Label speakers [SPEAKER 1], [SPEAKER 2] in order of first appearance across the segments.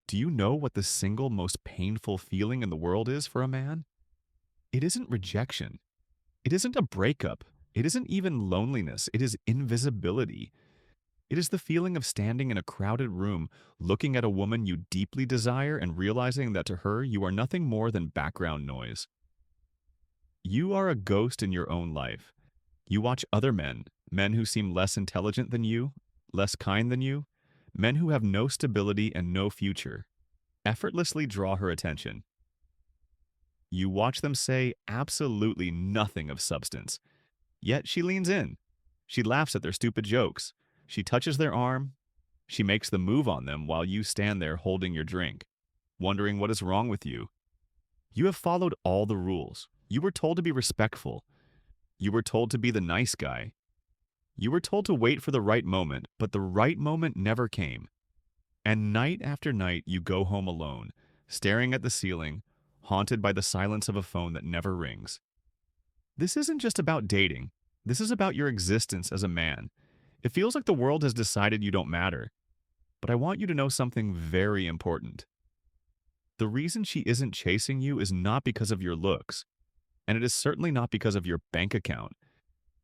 [SPEAKER 1] Do you know what the single most painful feeling in the world is for a man? It isn't rejection. It isn't a breakup. It isn't even loneliness. It is invisibility. It is the feeling of standing in a crowded room, looking at a woman you deeply desire and realizing that to her you are nothing more than background noise. You are a ghost in your own life. You watch other men, men who seem less intelligent than you, less kind than you, men who have no stability and no future, effortlessly draw her attention. You watch them say absolutely nothing of substance. Yet she leans in. She laughs at their stupid jokes. She touches their arm. She makes the move on them while you stand there holding your drink, wondering what is wrong with you. You have followed all the rules. You were told to be respectful. You were told to be the nice guy. You were told to wait for the right moment, but the right moment never came. And night after night, you go home alone, staring at the ceiling, haunted by the silence of a phone that never rings. This isn't just about dating. This is about your existence as a man. It feels like the world has decided you don't matter. But I want you to know something very important. The reason she isn't chasing you is not because of your looks, and it is certainly not because of your bank account.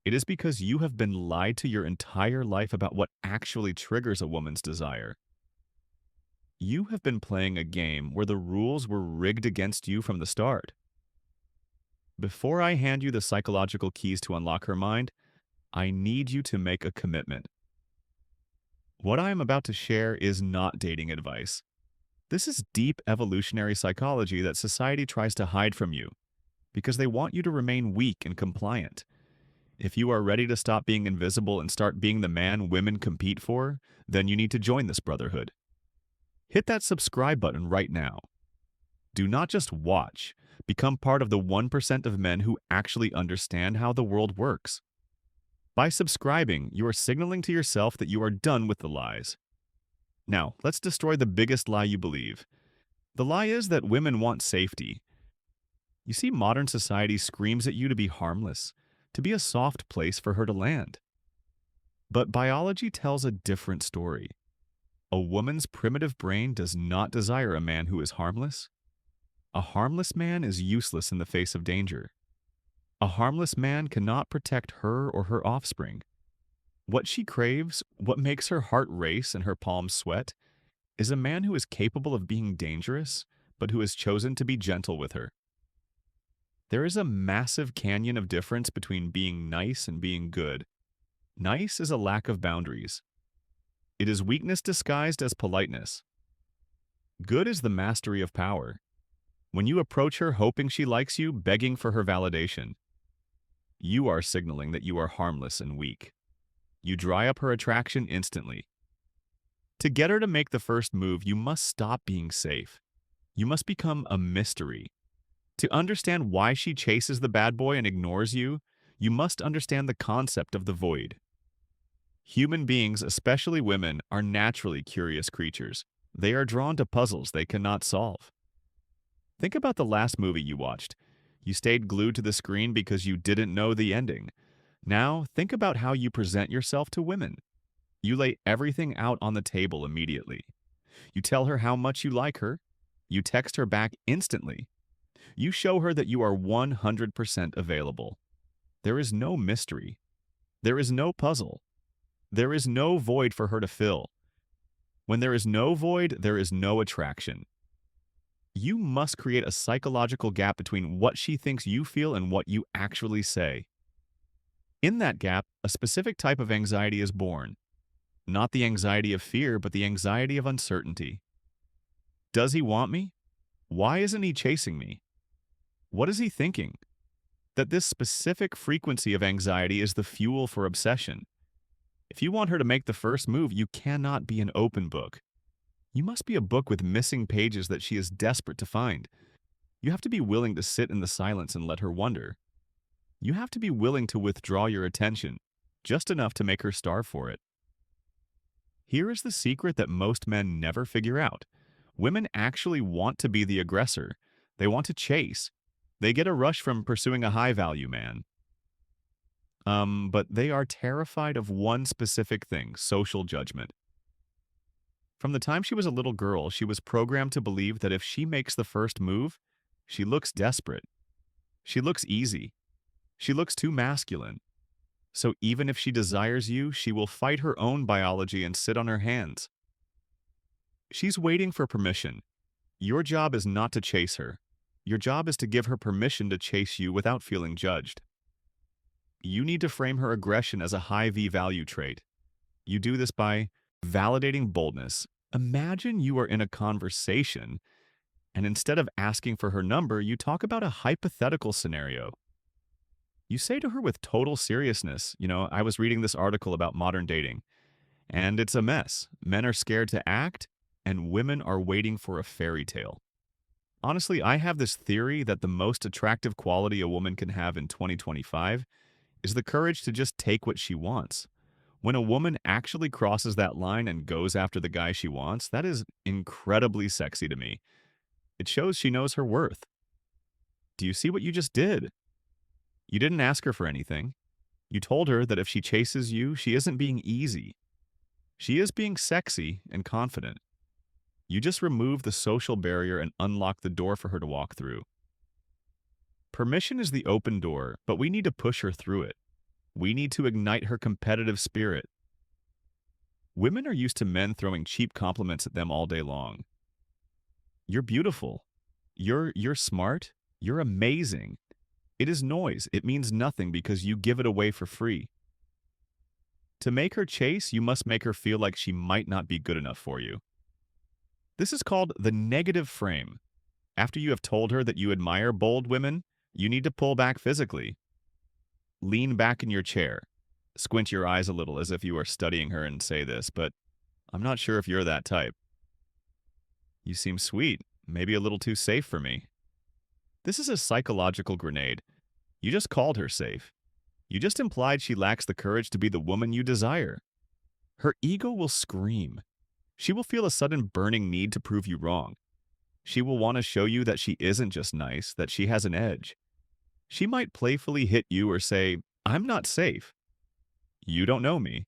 [SPEAKER 1] It is because you have been lied to your entire life about what actually triggers a woman's desire. You have been playing a game where the rules were rigged against you from the start. Before I hand you the psychological keys to unlock her mind, I need you to make a commitment. What I am about to share is not dating advice. This is deep evolutionary psychology that society tries to hide from you because they want you to remain weak and compliant. If you are ready to stop being invisible and start being the man women compete for, then you need to join this brotherhood. Hit that subscribe button right now. Do not just watch. Become part of the 1% of men who actually understand how the world works. By subscribing, you are signaling to yourself that you are done with the lies. Now, let's destroy the biggest lie you believe. The lie is that women want safety. You see, modern society screams at you to be harmless, to be a soft place for her to land. But biology tells a different story. A woman's primitive brain does not desire a man who is harmless. A harmless man is useless in the face of danger. A harmless man cannot protect her or her offspring. What she craves, what makes her heart race and her palms sweat, is a man who is capable of being dangerous, but who has chosen to be gentle with her. There is a massive canyon of difference between being nice and being good. Nice is a lack of boundaries. It is weakness disguised as politeness. Good is the mastery of power. When you approach her hoping she likes you, begging for her validation, you are signaling that you are harmless and weak. You dry up her attraction instantly. To get her to make the first move, you must stop being safe. You must become a mystery. To understand why she chases the bad boy and ignores you, you must understand the concept of the void. Human beings, especially women, are naturally curious creatures. They are drawn to puzzles they cannot solve. Think about the last movie you watched. You stayed glued to the screen because you didn't know the ending. Now, think about how you present yourself to women. You lay everything out on the table immediately. You tell her how much you like her. You text her back instantly. You show her that you are 100% available. There is no mystery. There is no puzzle. There is no void for her to fill. When there is no void, there is no attraction. You must create a psychological gap between what she thinks you feel and what you actually say. In that gap, a specific type of anxiety is born. Not the anxiety of fear, but the anxiety of uncertainty. Does he want me? Why isn't he chasing me? What is he thinking? That this specific frequency of anxiety is the fuel for obsession. If you want her to make the first move, you cannot be an open book. You must be a book with missing pages that she is desperate to find. You have to be willing to sit in the silence and let her wonder. You have to be willing to withdraw your attention, just enough to make her starve for it. Here is the secret that most men never figure out. Women actually want to be the aggressor. They want to chase. They get a rush from pursuing a high-value man. But they are terrified of one specific thing: social judgment. From the time she was a little girl, she was programmed to believe that if she makes the first move, she looks desperate. She looks easy. She looks too masculine. So even if she desires you, she will fight her own biology and sit on her hands. She's waiting for permission. Your job is not to chase her. Your job is to give her permission to chase you without feeling judged. You need to frame her aggression as a high V value trait. You do this by validating boldness. Imagine you are in a conversation, and instead of asking for her number, you talk about a hypothetical scenario. You say to her with total seriousness, I was reading this article about modern dating, and it's a mess. Men are scared to act, and women are waiting for a fairy tale. Honestly, I have this theory that the most attractive quality a woman can have in 2025 is the courage to just take what she wants. When a woman actually crosses that line and goes after the guy she wants, that is incredibly sexy to me. It shows she knows her worth. Do you see what you just did? You didn't ask her for anything. You told her that if she chases you, she isn't being easy. She is being sexy and confident. You just remove the social barrier and unlock the door for her to walk through. Permission is the open door, but we need to push her through it. We need to ignite her competitive spirit. Women are used to men throwing cheap compliments at them all day long. You're beautiful. You're smart. You're amazing. It is noise. It means nothing because you give it away for free. To make her chase, you must make her feel like she might not be good enough for you. This is called the negative frame. After you have told her that you admire bold women, you need to pull back physically. Lean back in your chair. Squint your eyes a little as if you are studying her and say this, but I'm not sure if you're that type. You seem sweet, maybe a little too safe for me. This is a psychological grenade. You just called her safe. You just implied she lacks the courage to be the woman you desire. Her ego will scream. She will feel a sudden burning need to prove you wrong. She will want to show you that she isn't just nice, that she has an edge. She might playfully hit you or say, "I'm not safe. You don't know me."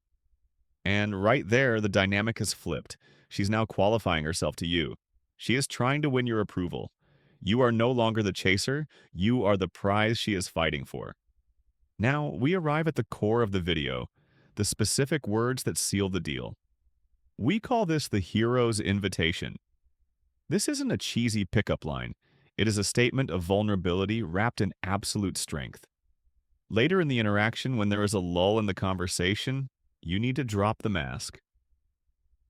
[SPEAKER 1] And right there, the dynamic has flipped. She's now qualifying herself to you. She is trying to win your approval. You are no longer the chaser. You are the prize she is fighting for. Now, we arrive at the core of the video, the specific words that seal the deal. We call this the hero's invitation. This isn't a cheesy pickup line. It is a statement of vulnerability wrapped in absolute strength. Later in the interaction, when there is a lull in the conversation, you need to drop the mask.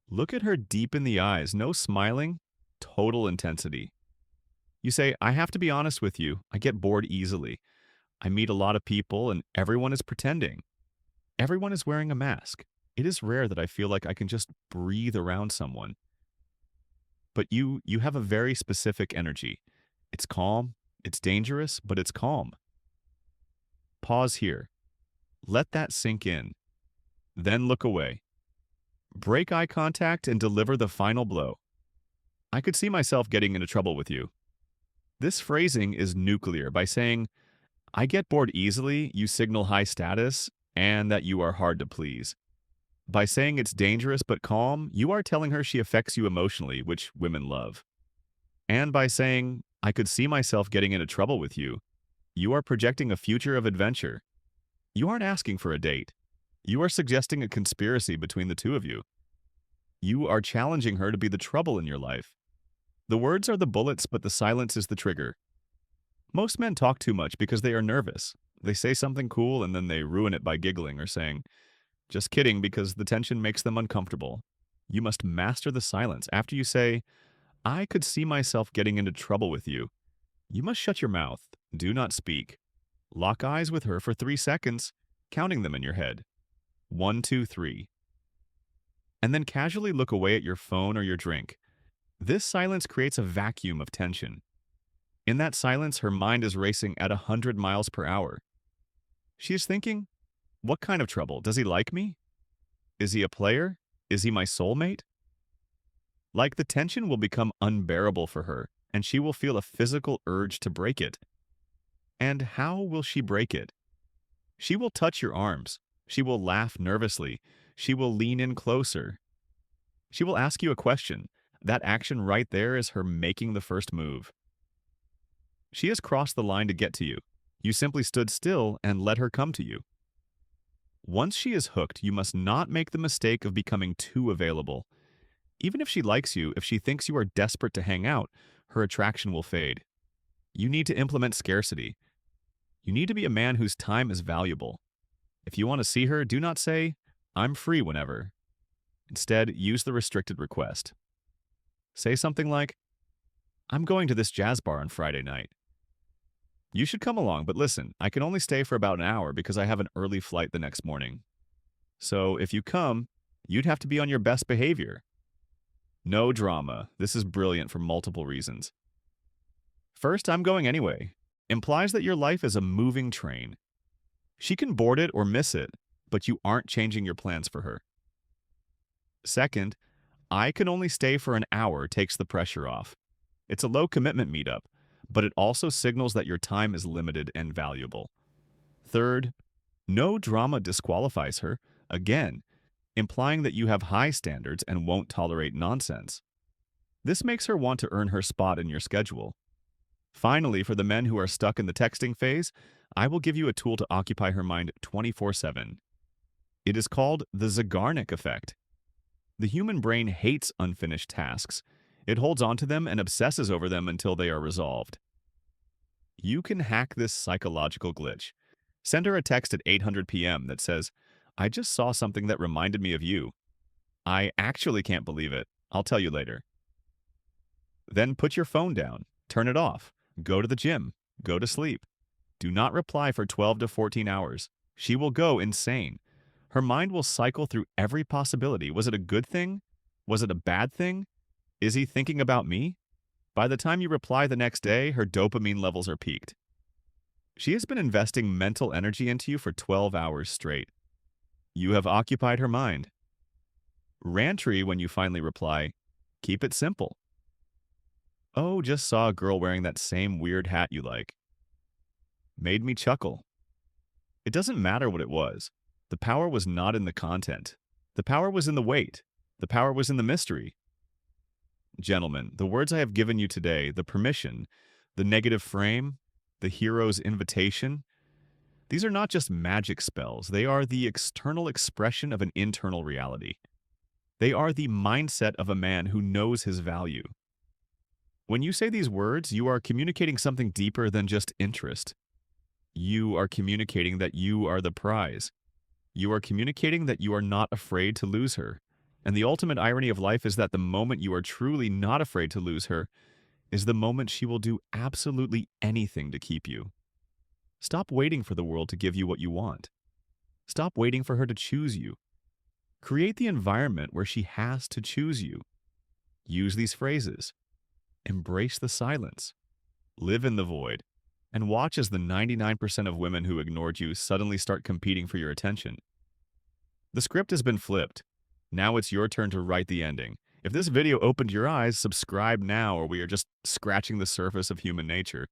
[SPEAKER 1] Look at her deep in the eyes, no smiling, total intensity. You say, "I have to be honest with you, I get bored easily. I meet a lot of people and everyone is pretending. Everyone is wearing a mask. It is rare that I feel like I can just breathe around someone." But you have a very specific energy. It's calm, it's dangerous, but it's calm. Pause here. Let that sink in. Then look away. Break eye contact and deliver the final blow. "I could see myself getting into trouble with you." This phrasing is nuclear. By saying, "I get bored easily," you signal high status and that you are hard to please. By saying it's dangerous but calm, you are telling her she affects you emotionally, which women love. And by saying, "I could see myself getting into trouble with you," you are projecting a future of adventure. You aren't asking for a date. You are suggesting a conspiracy between the two of you. You are challenging her to be the trouble in your life. The words are the bullets, but the silence is the trigger. Most men talk too much because they are nervous. They say something cool and then they ruin it by giggling or saying, "Just kidding," because the tension makes them uncomfortable. You must master the silence. After you say, "I could see myself getting into trouble with you," you must shut your mouth. Do not speak. Lock eyes with her for 3 seconds, counting them in your head. 1, 2, 3. And then casually look away at your phone or your drink. This silence creates a vacuum of tension. In that silence, her mind is racing at 100 miles per hour. She is thinking, what kind of trouble? Does he like me? Is he a player? Is he my soulmate? Like the tension will become unbearable for her, and she will feel a physical urge to break it. And how will she break it? She will touch your arms. She will laugh nervously. She will lean in closer. She will ask you a question. That action right there is her making the first move. She has crossed the line to get to you. You simply stood still and let her come to you. Once she is hooked, you must not make the mistake of becoming too available. Even if she likes you, if she thinks you are desperate to hang out, her attraction will fade. You need to implement scarcity. You need to be a man whose time is valuable. If you want to see her, do not say, "I'm free whenever." Instead, use the restricted request. Say something like, "I'm going to this jazz bar on Friday night. You should come along, but listen, I can only stay for about an hour because I have an early flight the next morning. So if you come, you'd have to be on your best behavior." No drama. This is brilliant for multiple reasons. First, "I'm going anyway" implies that your life is a moving train. She can board it or miss it, but you aren't changing your plans for her. Second, "I can only stay for an hour" takes the pressure off. It's a low commitment meetup, but it also signals that your time is limited and valuable. Third, "no drama" disqualifies her, again, implying that you have high standards and won't tolerate nonsense. This makes her want to earn her spot in your schedule. Finally, for the men who are stuck in the texting phase, I will give you a tool to occupy her mind 24/7. It is called the Zeigarnik effect. The human brain hates unfinished tasks. It holds onto them and obsesses over them until they are resolved. You can hack this psychological glitch. Send her a text at 8:00 p.m. that says, "I just saw something that reminded me of you. I actually can't believe it. I'll tell you later." Then put your phone down, turn it off, go to the gym, go to sleep. Do not reply for 12 to 14 hours. She will go insane. Her mind will cycle through every possibility. Was it a good thing? Was it a bad thing? Is he thinking about me? By the time you reply the next day, her dopamine levels are peaked. She has been investing mental energy into you for 12 hours straight. You have occupied her mind. Rantry when you finally reply, keep it simple. "Oh, just saw a girl wearing that same weird hat you like. Made me chuckle." It doesn't matter what it was. The power was not in the content. The power was in the weight. The power was in the mystery. Gentlemen, the words I have given you today, the permission, the negative frame, the hero's invitation, these are not just magic spells. They are the external expression of an internal reality. They are the mindset of a man who knows his value. When you say these words, you are communicating something deeper than just interest. You are communicating that you are the prize. You are communicating that you are not afraid to lose her. And the ultimate irony of life is that the moment you are truly not afraid to lose her is the moment she will do absolutely anything to keep you. Stop waiting for the world to give you what you want. Stop waiting for her to choose you. Create the environment where she has to choose you. Use these phrases. Embrace the silence. Live in the void. And watch as the 99% of women who ignored you suddenly start competing for your attention. The script has been flipped. Now it's your turn to write the ending. If this video opened your eyes, subscribe now, or we are just scratching the surface of human nature.